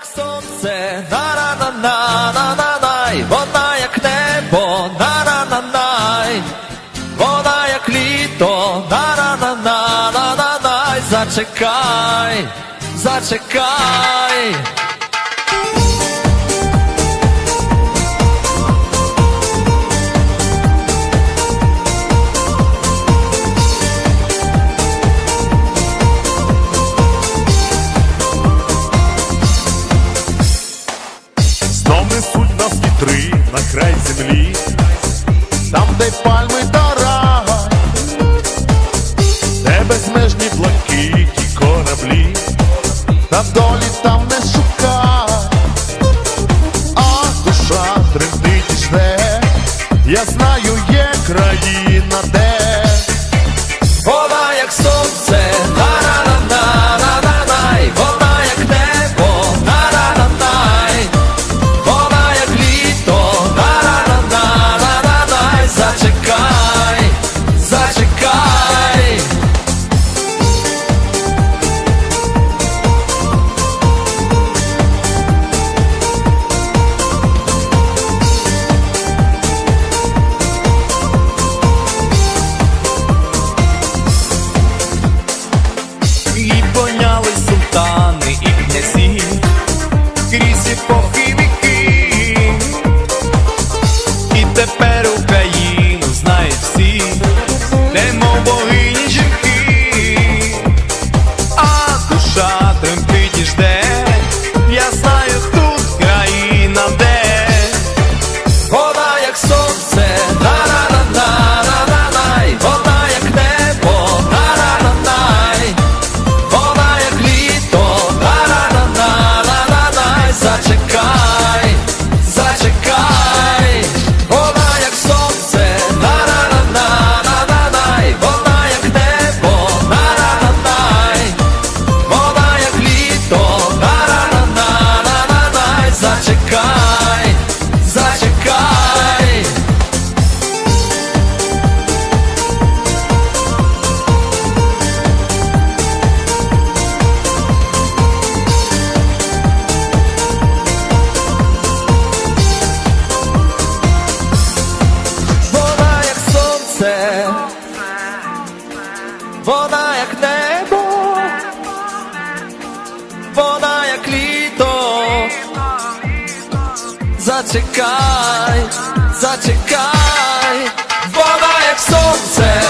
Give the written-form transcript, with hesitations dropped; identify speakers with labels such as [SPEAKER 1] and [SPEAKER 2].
[SPEAKER 1] як сонце, на-на-на-на-на-на-най, вона як небо, на-на-на-най, вона як літо, на-на-на-на-на-най, зачекай, зачекай.
[SPEAKER 2] Знов несуть нас вітри на край землі, там, де пальми та рай, де безмежні блакиті кораблі, та в долі там не шукай, а душа тремтить і жде, я знаю, є країна, де
[SPEAKER 1] Вона як сонце, на-на-на-на-на-най, вона як небо, на-на-на-най, вона як літо, на-на-на-на-на-най, зачекай, зачекай.
[SPEAKER 3] І поняли султани і князі крізь епохи віки, і тепер Україну знають всі, немов богині жінки, а душа тремтить і жде, я знаю, тут країна, де
[SPEAKER 1] Вона як сонце, на-на-на-на-на-най, вона як небо, на-на-на-най, вона як літо, на-на-на-на-на-най, зачекай, зачекай. Вона як сонце, на-на-на-на-на-най, вона як небо, на-на-на-най, вона як літо, на-на-на-на-на-най, зачекай, зачекай. Вона як сонце, вона як небо, вона як літо, зачекай, зачекай. Вона як сонце,